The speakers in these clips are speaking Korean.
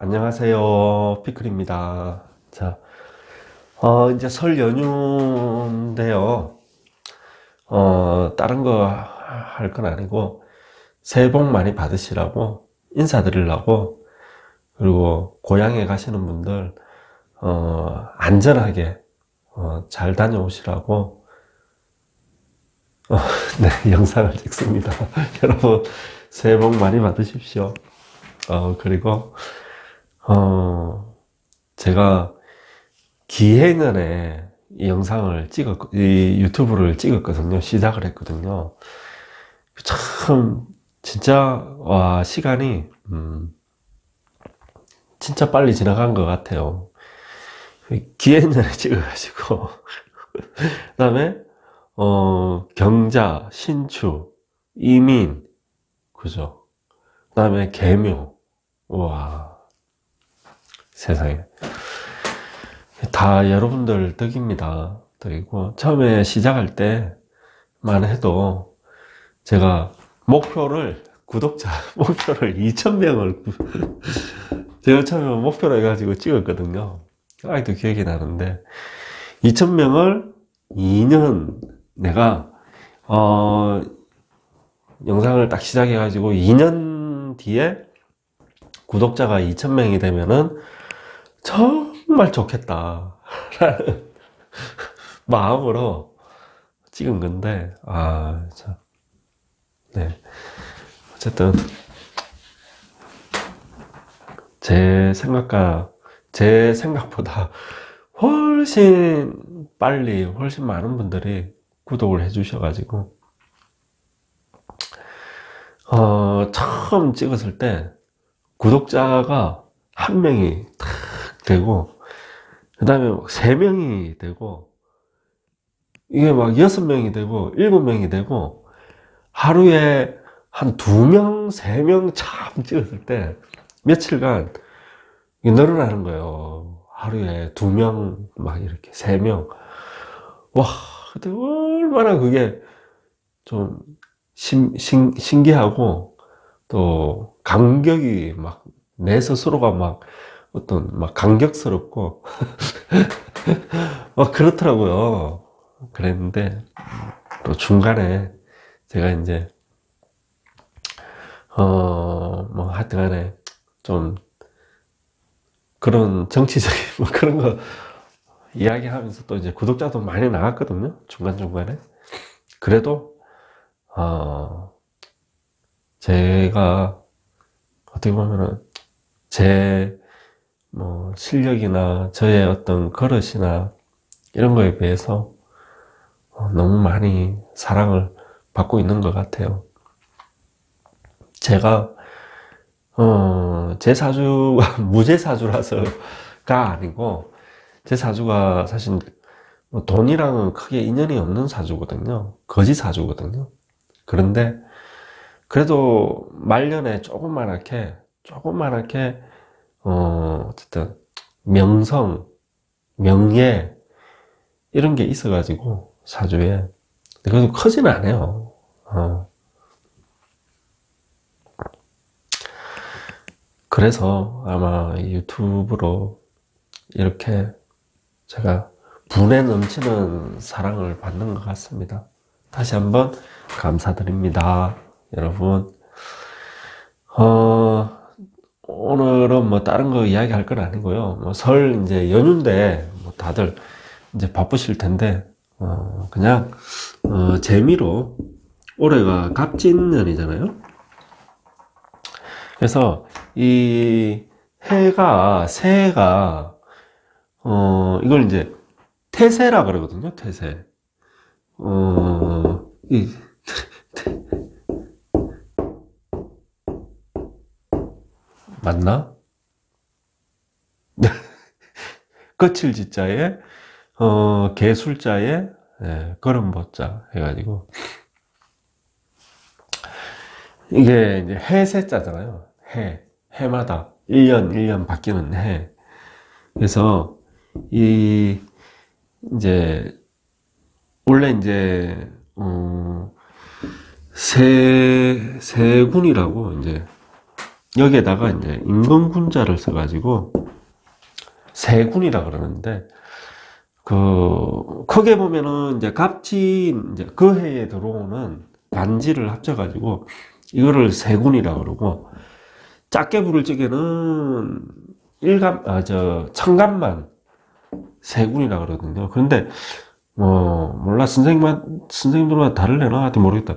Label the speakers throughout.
Speaker 1: 안녕하세요. 피클입니다. 자, 이제 설 연휴인데요. 다른 거 할 건 아니고, 새해 복 많이 받으시라고 인사드리려고, 그리고 고향에 가시는 분들, 안전하게, 잘 다녀오시라고, 네, 영상을 찍습니다. 여러분, 새해 복 많이 받으십시오. 그리고, 제가 기해년에 이 영상을 이 유튜브를 찍었거든요. 시작을 했거든요. 참, 진짜, 와, 시간이, 진짜 빨리 지나간 것 같아요. 기해년에 찍어가지고. 그 다음에, 경자, 신추, 이민, 그죠? 그 다음에 계묘. 와, 세상에. 다 여러분들 덕입니다. 덕이고, 처음에 시작할 때만 해도 제가 구독자 목표를 2,000명을 제가 처음에 목표로 해가지고 찍었거든요. 아직도 기억이 나는데 2,000명을 2년 내가 영상을 딱 시작해가지고 2년 뒤에 구독자가 2,000명이 되면은 정말 좋겠다 라는 마음으로 찍은 건데 참, 네, 어쨌든 제 생각보다 훨씬 빨리 훨씬 많은 분들이 구독을 해 주셔가지고 처음 찍었을 때 구독자가 한 명이 탁 되고 그 다음에 3명이 되고 이게 막 6명이 되고 7명이 되고 하루에 한 2명, 3명 참 찍었을 때 며칠간 늘어나는 거예요. 하루에 2명, 막 이렇게 3명. 와, 그때 얼마나 그게 좀 신기하고 또 감격이 막 내 스스로가 막 막 감격스럽고 막 그렇더라고요. 그랬는데 또 중간에 제가 이제 뭐 하여튼간에 좀 그런 정치적인 뭐 그런 거 이야기하면서 또 이제 구독자도 많이 나갔거든요. 중간중간에. 그래도 제가 어떻게 보면은 제 뭐 실력이나 저의 어떤 버릇이나 이런 거에 비해서 너무 많이 사랑을 받고 있는 것 같아요. 제가 제 사주가 무제 사주라서가 아니고 제 사주가 사실 뭐 돈이랑은 크게 인연이 없는 사주거든요. 거지 사주거든요. 그런데 그래도 말년에 조그만하게 어쨌든 명성, 명예 이런 게 있어가지고 사주에 그래도 크지는 않아요. 그래서 아마 유튜브로 이렇게 제가 분에 넘치는 사랑을 받는 것 같습니다. 다시 한번 감사드립니다. 여러분, 오늘은 뭐 다른 거 이야기할 건 아니고요. 뭐 설 이제 연휴인데 뭐 다들 이제 바쁘실 텐데, 그냥, 재미로 올해가 갑진년이잖아요. 그래서 이 새해가 이걸 이제 태세라 그러거든요. 태세. 이 맞나? 거칠 지자에 개술자에 걸음보자 해가지고 이게 이제 해세자잖아요. 해마다 1년 바뀌는 해. 그래서 이제 원래 이제 세군이라고 이제 여기에다가 이제 임금군자를 써가지고 세군이라 그러는데, 크게 보면은 이제 갑진, 이제 그 해에 들어오는 간지를 합쳐가지고 이거를 세군이라 그러고, 작게 부를 적에는 천간만 세군이라 그러거든요. 그런데, 몰라, 선생님들마다 다를래나? 하여튼 모르겠다.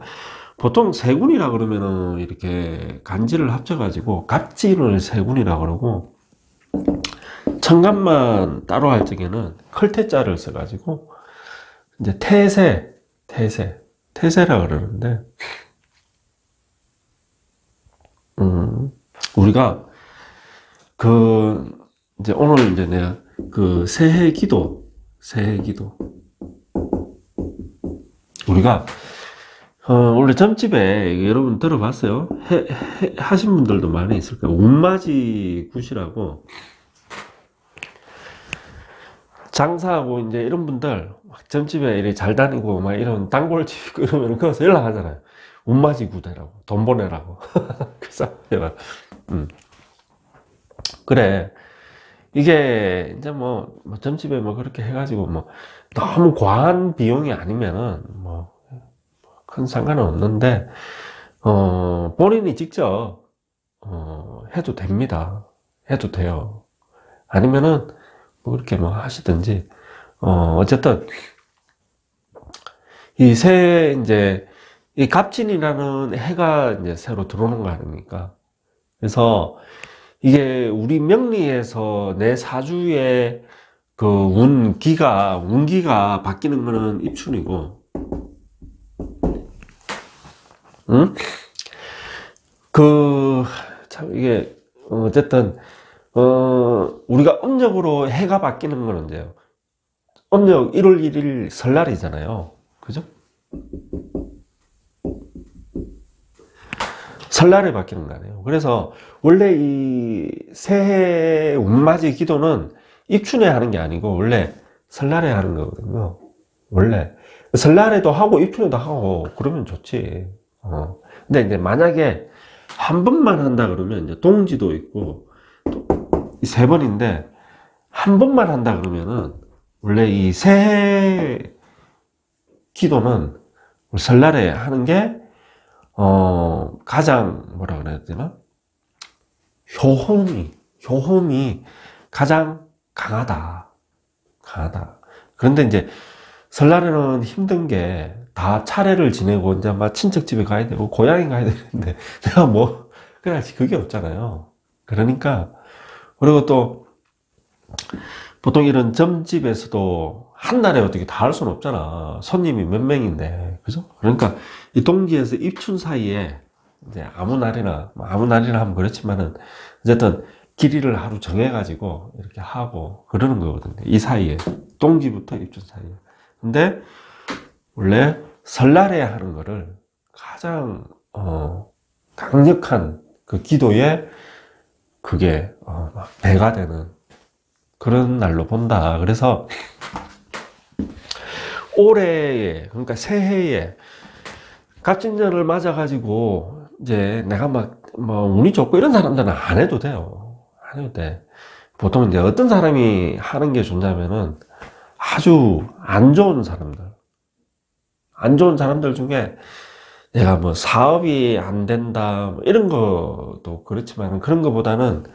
Speaker 1: 보통 세군이라 그러면은 이렇게 간지를 합쳐가지고 갑진을 세군이라 그러고, 천간만 따로 할 적에는 클테자를 써가지고 이제 태세라 그러는데, 우리가 이제 오늘 이제 내가 새해 기도 우리가 원래 점집에 여러분 들어봤어요? 하신 분들도 많이 있을 거예요. 운맞이 굿이라고. 장사하고 이제 이런 분들 막 점집에 이렇게 잘 다니고 막 이런 단골집 있고 이러면 거기서 연락하잖아요. 운맞이 굿해라고, 돈 보내라고. 그래서 제가 그래, 이게 이제 점집에 그렇게 해가지고 너무 과한 비용이 아니면은 큰 상관은 없는데, 본인이 직접 해도 됩니다. 해도 돼요. 아니면은 그렇게 하시든지. 어쨌든 이제 이 갑진이라는 해가 이제 새로 들어오는 거 아닙니까? 그래서 이게 우리 명리에서 내 사주의 운기가 바뀌는 거는 입춘이고, 응? 참 이게 어쨌든 우리가 음력으로 해가 바뀌는 거는 이제요, 음력 1월 1일 설날이잖아요. 그죠? 설날에 바뀌는 거 아니에요. 그래서 원래 이 새해 운맞이 기도는 입춘에 하는 게 아니고 원래 설날에 하는 거거든요. 원래 설날에도 하고 입춘에도 하고 그러면 좋지. 근데 이제 만약에 한 번만 한다 그러면 이제 동지도 있고 이 세 번인데, 한 번만 한다 그러면은 원래 이 새해 기도는 설날에 하는 게 가장 뭐라 그래야 되나? 효험이 가장 강하다. 그런데 이제 설날에는 힘든 게 다 차례를 지내고 이제 막 친척집에 가야 되고 고향에 가야 되는데 내가 그냥 그게 없잖아요. 그러니까, 그리고 또 보통 이런 점집에서도 한 날에 어떻게 다 할 수는 없잖아. 손님이 몇 명인데, 그죠? 그러니까 이 동지에서 입춘 사이에 이제 아무 날이나 하면 그렇지만은 어쨌든 길이를 하루 정해가지고 이렇게 하고 그러는 거거든요. 이 사이에, 동지부터 입춘 사이에. 근데 원래 설날에 하는 거를 가장 강력한 그 기도에 그게 배가 되는 그런 날로 본다. 그래서 올해에, 그러니까 새해에 갑진년을 맞아가지고 이제 내가 운이 좋고 이런 사람들은 안 해도 돼요. 안 해도 돼. 보통 이제 어떤 사람이 하는 게 좋냐면은 아주 안 좋은 사람들 중에 내가 사업이 안 된다 이런 것도 그렇지만, 그런 것보다는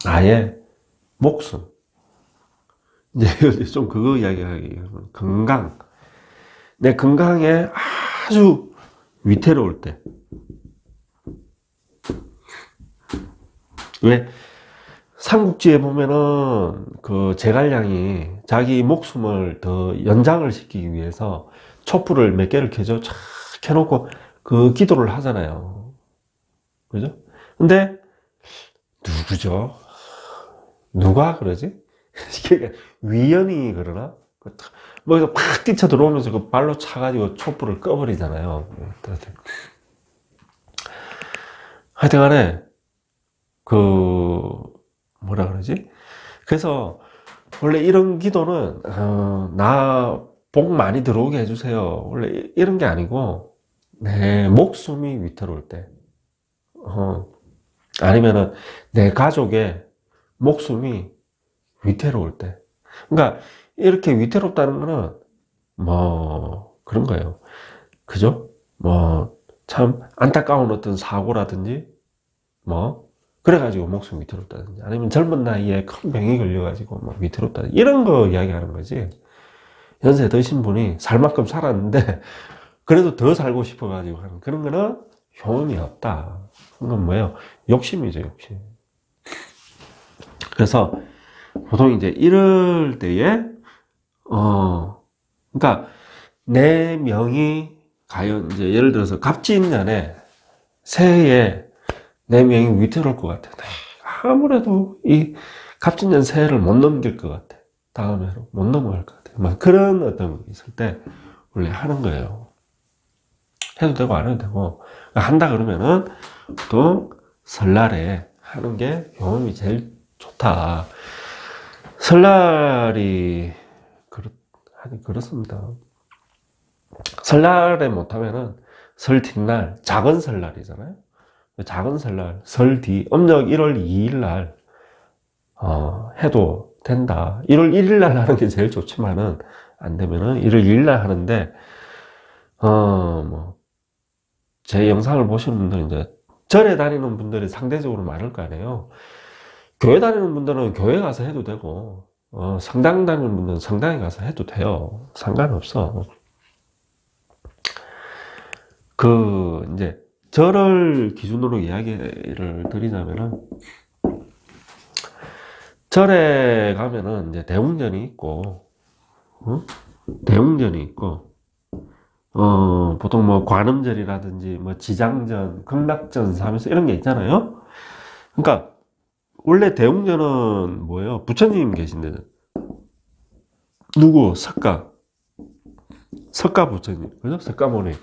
Speaker 1: 아예 목숨, 이제 좀 그거 이야기하기, 내 건강에 아주 위태로울 때. 왜 삼국지에 보면은 그 제갈량이 자기 목숨을 더 연장을 시키기 위해서 촛불을 몇 개를 켜놓고 그 기도를 하잖아요. 그죠? 근데 누구죠? 누가 그러지? 위연이 그러나? 그래서 팍 뛰쳐 들어오면서 그 발로 차가지고 촛불을 꺼버리잖아요. 하여튼 간에 뭐라 그러지? 그래서 원래 이런 기도는 나 복 많이 들어오게 해주세요, 원래 이런 게 아니고, 내 목숨이 위태로울 때, 아니면은 내 가족의 목숨이 위태로울 때. 그러니까 이렇게 위태롭다는 거는 뭐 그런 거예요. 그죠? 뭐 참 안타까운 어떤 사고라든지 뭐 그래가지고 목숨이 위태롭다든지, 아니면 젊은 나이에 큰 병이 걸려가지고 막 위태롭다든지, 이런 거 이야기하는 거지. 연세 드신 분이 살 만큼 살았는데 그래도 더 살고 싶어가지고 하는 그런 거는 효험이 없다. 그건 뭐예요? 욕심이죠, 욕심. 그래서 보통 이제 이럴 때에 그러니까 내 명이 과연 이제 예를 들어서 갑진년에 새해에 내 명이 위태로울 것 같아. 아무래도 이 갑진년 새해를 못 넘길 것 같아. 다음 해로 못 넘어갈 것 같아. 막 그런 어떤 게 있을 때 원래 하는 거예요. 해도 되고 안 해도 되고, 한다 그러면은 보통 설날에 하는 게 경험이 제일 좋다. 설날이 그렇습니다. 설날에 못하면은 설 뒷날, 작은 설날이잖아요. 작은 설날, 설 뒤, 음력 1월 2일 날 해도 된다. 1월 1일 날 하는 게 제일 좋지만은 안 되면은 1월 2일 날 하는데, 뭐 제 영상을 보시는 분들은 이제 절에 다니는 분들이 상대적으로 많을 거 아니에요. 교회 다니는 분들은 교회 가서 해도 되고, 성당 다니는 분들은 성당에 가서 해도 돼요. 상관없어. 이제 절을 기준으로 이야기를 드리자면은, 절에 가면은 이제 대웅전이 있고, 대웅전이 있고, 보통 뭐 관음절이라든지 뭐 지장전, 극락전, 삼일서 이런 게 있잖아요. 그러니까 원래 대웅전은 뭐예요? 부처님 계신데, 누구? 석가 부처님, 그죠? 석가모니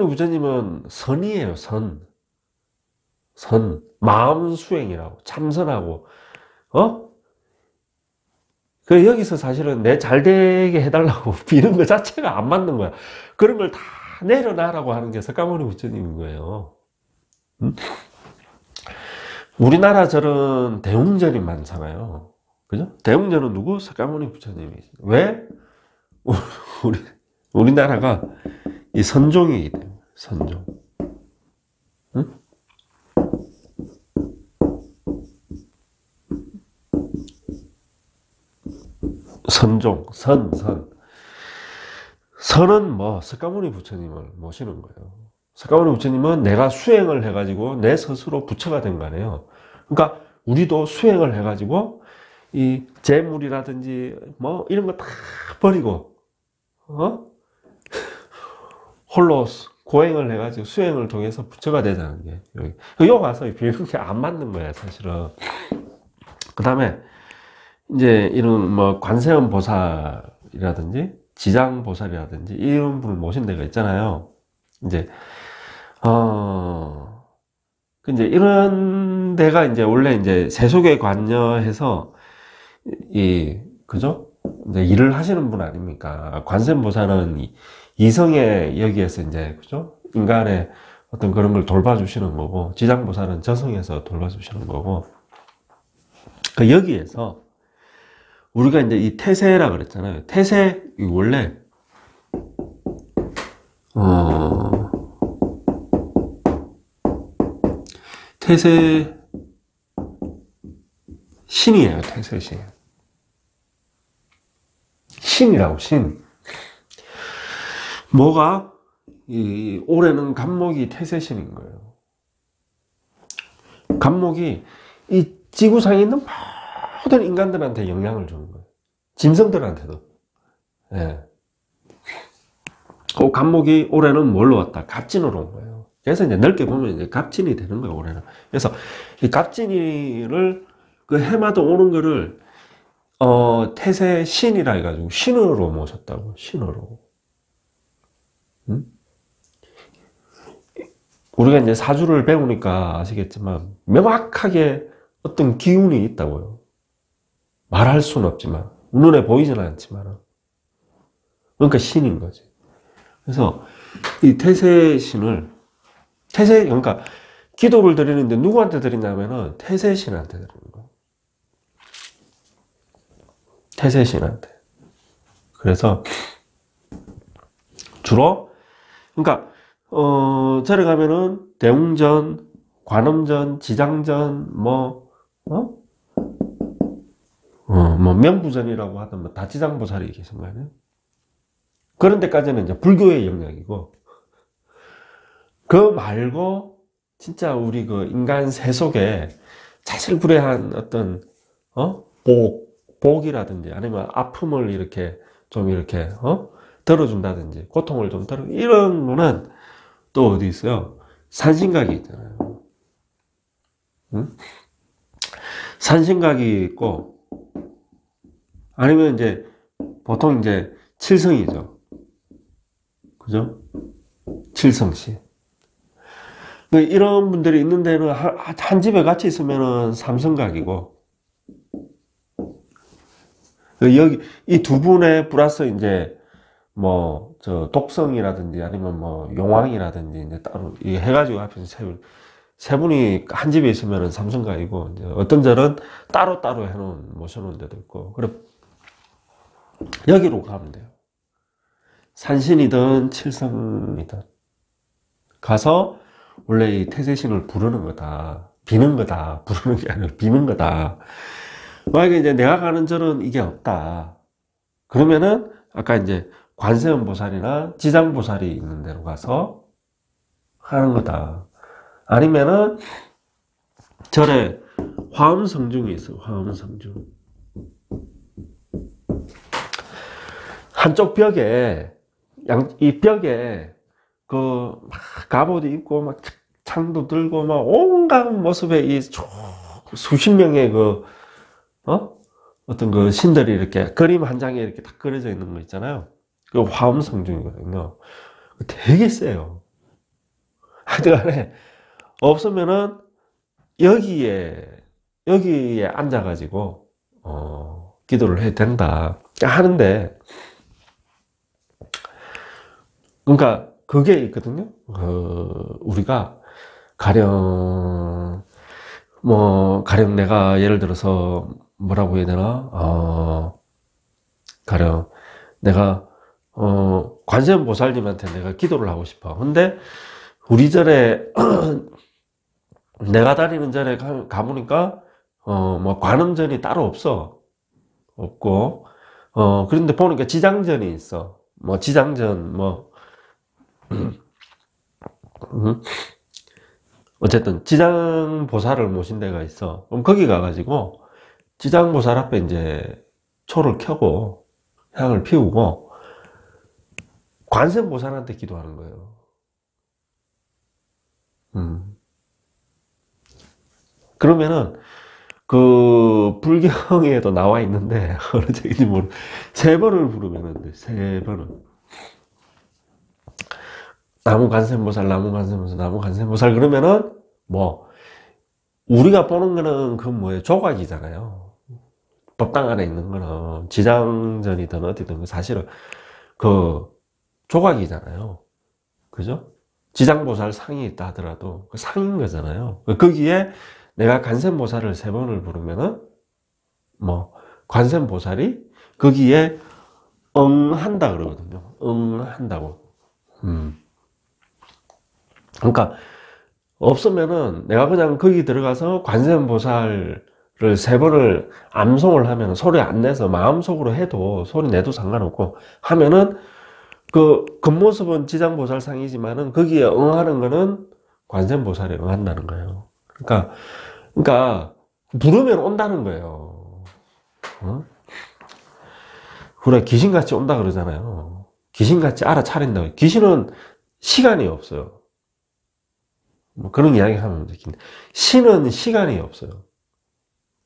Speaker 1: 부처님은 선이에요. 선 마음 수행이라고, 참선하고, 여기서 사실은 내 잘되게 해달라고 비는 것 자체가 안 맞는 거야. 그런 걸 다 내려놔라고 하는 게 석가모니 부처님인 거예요. 우리나라 절은 대웅전이 많잖아요. 그죠? 대웅전은 누구? 석가모니 부처님이. 왜? 우리나라가 이 선종이기 때문에, 선종. 응? 선종, 선은 뭐, 석가모니 부처님을 모시는 거예요. 석가모니 부처님은 내가 수행을 해가지고 내 스스로 부처가 된 거아니에요. 그러니까 우리도 수행을 해가지고 이 재물이라든지 뭐 이런 거 다 버리고 홀로 고행을 해가지고 수행을 통해서 부처가 되자는 게 여기 와서 비는 게 안 맞는 거야, 사실은. 그 다음에 이제 이런 뭐 관세음 보살이라든지 지장 보살이라든지 이런 분을 모신 데가 있잖아요. 이제 이제 이런 데가 이제 원래 이제 세속에 관여해서 그죠? 이제 일을 하시는 분 아닙니까? 관세음보살은 이성의 여기에서 이제, 그죠? 인간의 어떤 그런 걸 돌봐주시는 거고, 지장보살은 저성에서 돌봐주시는 거고, 여기에서 우리가 이제 이 태세라 그랬잖아요. 태세, 원래, 태세 신이에요. 태세 신. 신이라고, 신. 뭐가? 올해는 간목이 태세신인 거예요. 간목이 이 지구상에 있는 모든 인간들한테 영향을 주는 거예요. 짐승들한테도. 예. 그 간목이 올해는 뭘로 왔다? 갑진으로 온 거예요. 그래서 이제 넓게 보면 이제 갑진이 되는 거예요, 올해는. 그래서 이 갑진이를 그 해마다 오는 거를 태세 신이라 해가지고 신으로 모셨다고, 신으로. 우리가 이제 사주를 배우니까 아시겠지만 명확하게 어떤 기운이 있다고요. 말할 수는 없지만, 눈에 보이지는 않지만, 그러니까 신인 거지. 그래서 이 태세신을, 그러니까 기도를 드리는데 누구한테 드리냐면은 태세신한테 드리는 거예요. 태세신한테. 그래서 주로, 그러니까, 절에 가면은 대웅전, 관음전, 지장전, 뭐 명부전이라고 하던 뭐 다지장보살이 계신 거 아니에요? 그런 데까지는 이제 불교의 영역이고, 그 말고, 진짜 우리 그 인간 세 속에 자질구레한 어떤, 복이라든지 아니면 아픔을 이렇게 좀 이렇게, 덜어준다든지, 고통을 좀 이런 거는 또 어디 있어요? 산신각이 있잖아요. 응? 산신각이 있고, 아니면 이제 보통 이제 칠성이죠. 그죠? 칠성시. 이런 분들이 있는 데는 한 집에 같이 있으면은 삼성각이고, 여기 이 두 분에 플러스 이제 뭐 저 독성이라든지 아니면 뭐 용왕이라든지 이제 따로 이 해가지고 합해서 세 분이 한 집에 있으면은 삼성각이고, 이제 어떤 절은 따로 모셔놓은 데도 있고, 그래 여기로 가면 돼요. 산신이든 칠성이든 가서 원래 이 태세신을 부르는 거다. 비는 거다. 부르는 게 아니라 비는 거다. 만약에 이제 내가 가는 절은 이게 없다. 그러면은 아까 이제 관세음보살이나 지장보살이 있는 데로 가서 하는 거다. 아니면은 절에 화엄성중이 있어요. 화엄성중. 한쪽 벽에, 이 벽에 막 갑옷이 입고 막 창도 들고 막 온갖 모습의 이 수십 명의 어떤 그 신들이 이렇게 그림 한 장에 이렇게 딱 그려져 있는 거 있잖아요. 그 화엄성중이거든요. 되게 세요. 하여튼간에 없으면은 여기에 앉아가지고 기도를 해야 된다 하는데, 그러니까 그게 있거든요. 우리가 가령 내가 예를 들어서 뭐라고 해야 되나? 가령 내가 관세음보살님한테 내가 기도를 하고 싶어. 근데 우리 절에 내가 다니는 절에 가보니까 뭐 관음전이 따로 없고, 그런데 보니까 지장전이 있어. 뭐 지장전 어쨌든 지장보살을 모신 데가 있어. 그럼 거기 가가지고 지장보살 앞에 이제 초를 켜고 향을 피우고 관세음보살한테 기도하는 거예요. 그러면은 그 불경에도 나와 있는데 어느 책인지 모르. 세 번을 부르면은 돼. 세 번을. 나무 관세음보살 그러면은 뭐 우리가 보는 거는 그 뭐예요? 조각이잖아요. 법당 안에 있는 거는 지장전이든 어디든 사실은 그 조각이잖아요. 그죠? 지장보살 상이 있다 하더라도 그 상인 거잖아요. 거기에 내가 관세음보살을 세 번을 부르면은 뭐 관세음보살이 거기에 응한다 그러거든요. 응한다고. 그러니까 없으면은 내가 그냥 거기 들어가서 관세음보살을 세 번을 암송을 하면 소리 안 내서 마음속으로 해도 소리 내도 상관없고 하면은 그 겉모습은 지장보살 상이지만은 거기에 응하는 거는 관세음보살이 응한다는 거예요. 그러니까 부르면 온다는 거예요. 그래 귀신같이 온다 그러잖아요. 귀신같이 알아차린다고. 귀신은 시간이 없어요. 뭐 그런 이야기 하면 되겠는데, 신은 시간이 없어요.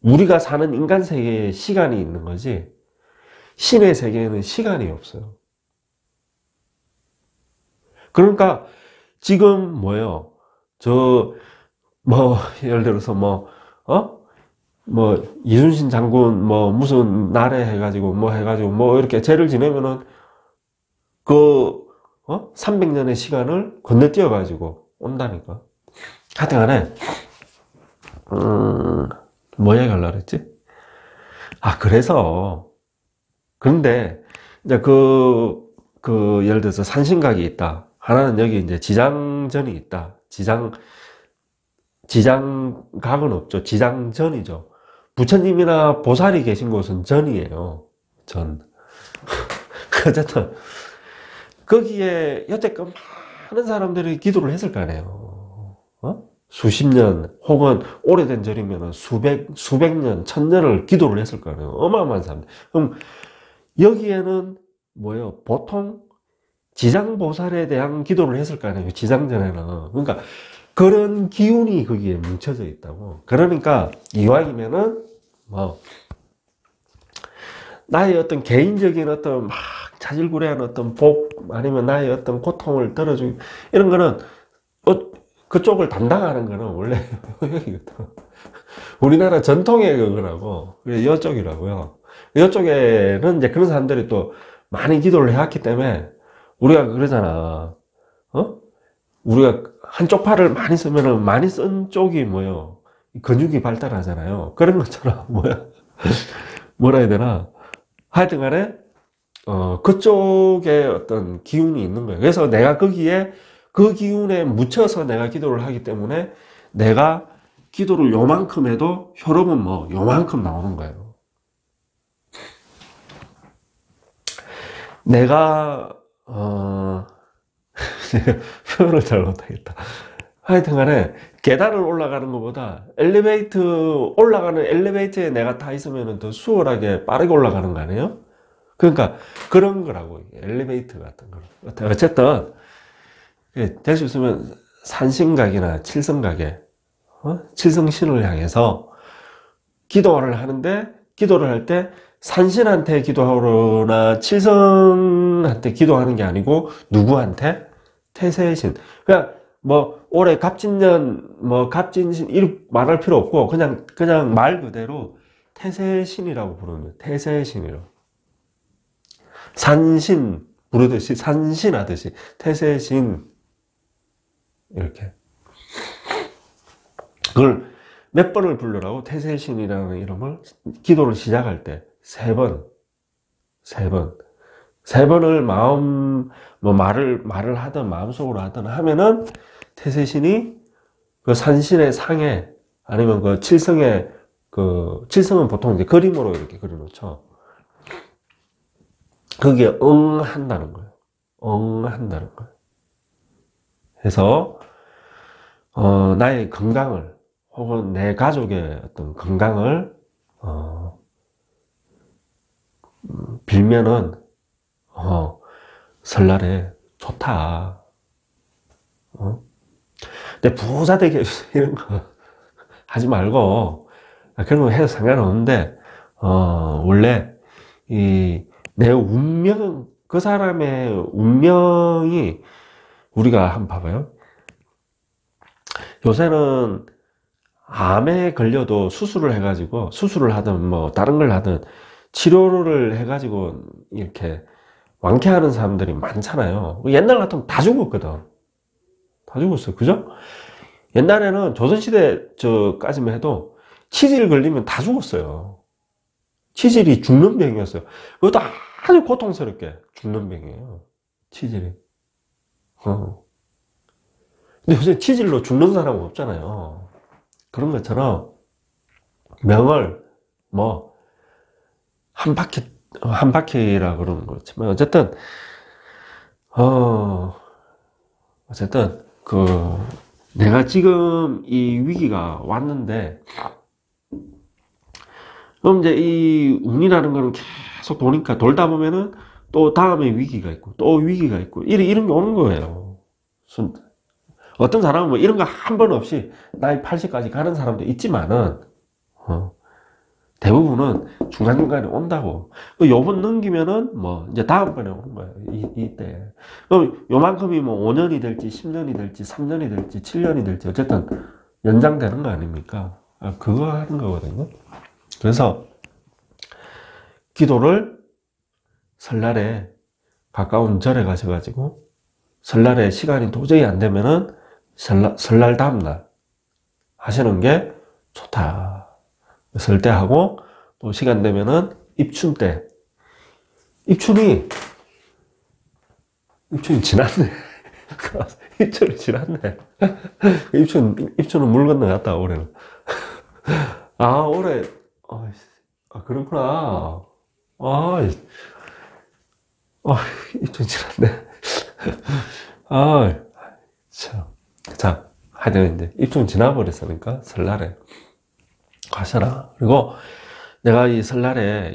Speaker 1: 우리가 사는 인간 세계에 시간이 있는 거지 신의 세계에는 시간이 없어요. 그러니까 지금 뭐예요? 예를 들어서 이순신 장군 무슨 날에 해가지고 해가지고 이렇게 죄를 지내면은 300년의 시간을 건너뛰어 가지고 온다니까. 하여튼 간에 뭐 얘기하려고 그랬지? 그런데 이제 예를 들어서 산신각이 있다. 하나는 여기 이제 지장전이 있다. 지장각은 없죠. 지장전이죠. 부처님이나 보살이 계신 곳은 전이에요. 전. 어쨌든 거기에 여태껏 많은 사람들이 기도를 했을 거 아니에요. 수십 년 혹은 오래된 절이면 수백 년, 천년을 기도를 했을 거 아니에요. 어마어마한 사람들. 그럼 여기에는 뭐예요? 보통 지장보살에 대한 기도를 했을 거 아니에요. 지장전에는. 그러니까 그런 기운이 거기에 뭉쳐져 있다고. 그러니까 이왕이면은 나의 어떤 개인적인 어떤 막 자질구레한 어떤 복 아니면 나의 어떤 고통을 덜어주기 이런 거는 그쪽을 담당하는 거는 원래 여기거든. 우리나라 전통의 그거라고. 이쪽이라고요. 이쪽에는 이제 그런 사람들이 또 많이 기도를 해왔기 때문에 우리가 그러잖아. 우리가 한쪽 팔을 많이 쓰면은 많이 쓴 쪽이 뭐요? 근육이 발달하잖아요. 그런 것처럼 뭐라 해야 되나? 하여튼 간에 그쪽에 어떤 기운이 있는 거예요. 그래서 내가 거기에 그 기운에 묻혀서 내가 기도를 하기 때문에 내가 기도를 요만큼 해도 혈압은 요만큼 나오는 거예요. 내가 표현을 잘 못하겠다. 하여튼 간에 계단을 올라가는 것보다 올라가는 엘리베이터에 내가 타 있으면 더 수월하게 빠르게 올라가는 거 아니에요? 그러니까 그런 거라고. 엘리베이터 같은 거. 어쨌든 될 수 있으면 산신각이나 칠성각에 칠성신을 향해서 기도를 할 때 산신한테 기도하거나 칠성한테 기도하는 게 아니고 누구한테? 태세신. 그냥 올해 갑진년 갑진신 이렇게 말할 필요 없고 그냥 말 그대로 태세신이라고 부르는 거예요. 태세신이라고. 산신 부르듯이 산신하듯이 태세신 이렇게. 그걸 몇 번을 부르라고? 태세신이라는 이름을 기도를 시작할 때 3번을 말을 하든 마음속으로 하든 하면은 태세신이 그 산신의 상에 아니면 그 칠성의 칠성은 보통 이제 그림으로 이렇게 그려놓죠. 거기에 응한다는 거예요. 응한다는 거예요. 그래서 나의 건강을 혹은 내 가족의 어떤 건강을 빌면은 설날에 좋다. 근데 부자 되게 이런 거 하지 말고 그런 거 해도 상관없는데 원래 내 운명 그 사람의 운명이 우리가 한번 봐봐요. 요새는 암에 걸려도 수술을 해가지고 수술을 하든 다른 걸 하든 치료를 해가지고 이렇게 완쾌하는 사람들이 많잖아요. 옛날 같으면 다 죽었거든. 다 죽었어요. 그죠? 옛날에는 조선시대까지만 해도 치질 걸리면 다 죽었어요. 치질이 죽는 병이었어요. 그것도 아주 고통스럽게 죽는 병이에요. 치질이. 근데 요새 치질로 죽는 사람은 없잖아요. 그런 것처럼 명을 한 바퀴라 그러는 거지만 어쨌든 내가 지금 이 위기가 왔는데 그럼 이제 이 운이라는 거는 계속 도니까 돌다 보면은 또 다음에 위기가 있고 또 위기가 있고 이런 게 오는 거예요. 어떤 사람은 이런 거 한 번 없이 나이 80까지 가는 사람도 있지만은 대부분은 중간중간에 온다고. 요번 넘기면은 이제 다음번에 오는 거예요. 이때. 그럼 요만큼이 5년이 될지 10년이 될지 3년이 될지 7년이 될지 어쨌든 연장되는 거 아닙니까? 그거 하는 거거든요. 그래서 기도를 설날에 가까운 절에 가셔가지고 설날에 시간이 도저히 안 되면은 설날 다음날 하시는 게 좋다. 설 때 하고, 또 시간 되면은 입춘 때. 입춘이 지났네. 입춘이 지났네. 입춘은 물 건너갔다, 올해는. 아, 올해, 그렇구나. 입춘 지났네. 참. 자, 하여튼 이제 입춘 지나버렸으니까 설날에 가셔라. 그리고 내가 이 설날에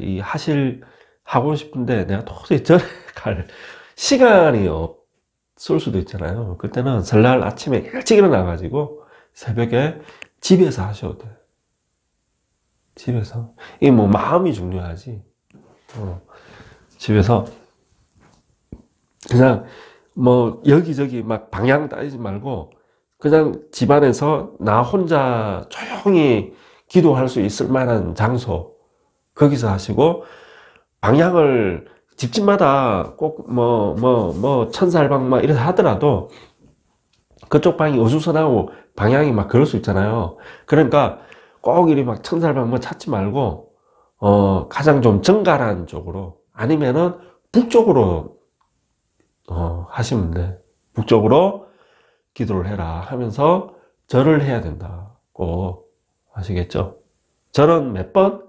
Speaker 1: 하고 싶은데 내가 도저히 절에 갈 시간이 없을 수도 있잖아요. 그때는 설날 아침에 일찍 일어나가지고 새벽에 집에서 하셔도 돼. 집에서. 이게 뭐 마음이 중요하지. 집에서 그냥 뭐 여기저기 막 방향 따지지 말고 그냥 집안에서 나 혼자 조용히 기도할 수 있을 만한 장소 거기서 하시고, 방향을 집집마다 꼭 천살방 막 이래서 하더라도 그쪽 방이 어수선하고 방향이 막 그럴 수 있잖아요. 그러니까 꼭 이리 막 천살방 뭐 찾지 말고 가장 좀 정갈한 쪽으로, 아니면은 북쪽으로 하시면 돼. 북쪽으로 기도를 해라 하면서 절을 해야 된다고. 아시겠죠? 절은 몇 번?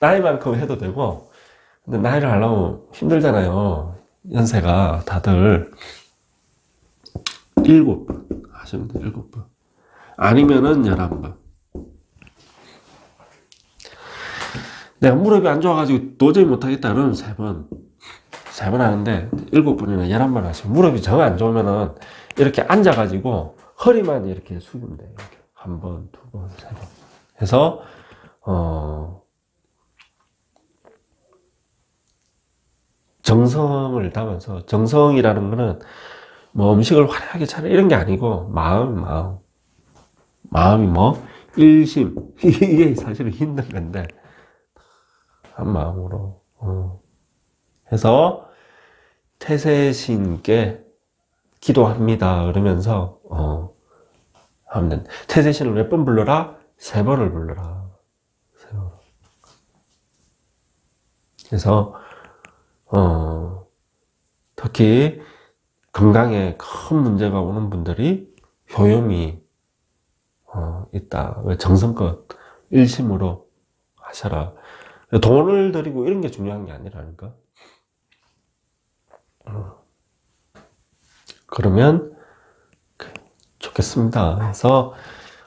Speaker 1: 나이만큼 해도 되고, 근데 나이를 하려면 힘들잖아요. 연세가 다들 7번 하시면 돼요. 7번. 아니면은 11번. 내가 무릎이 안 좋아가지고 도저히 못하겠다 그러면 3번 하는데, 7번이나 11번 하시면, 무릎이 정 안 좋으면은 이렇게 앉아가지고 허리만 이렇게 숙이면 돼요. 이렇게. 1번, 2번, 3번 해서 정성을 담아서, 정성이라는 거는 뭐 음식을 화려하게 차려 이런 게 아니고 마음이 뭐 일심 이게 사실은 힘든 건데 한 마음으로 해서 태세신께 기도합니다 그러면서 하면 된다. 태세신을 몇 번 불러라? 3번을 불러라. 3번. 그래서 특히 건강에 큰 문제가 오는 분들이 효염이 있다. 정성껏 일심으로 하셔라. 돈을 들이고 이런 게 중요한 게 아니라니까. 그러면 좋겠습니다. 그래서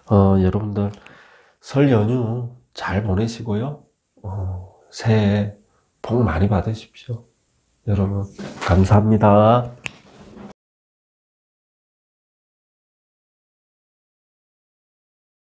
Speaker 1: 여러분들 설 연휴 잘 보내시고요. 새해 복 많이 받으십시오. 여러분 감사합니다.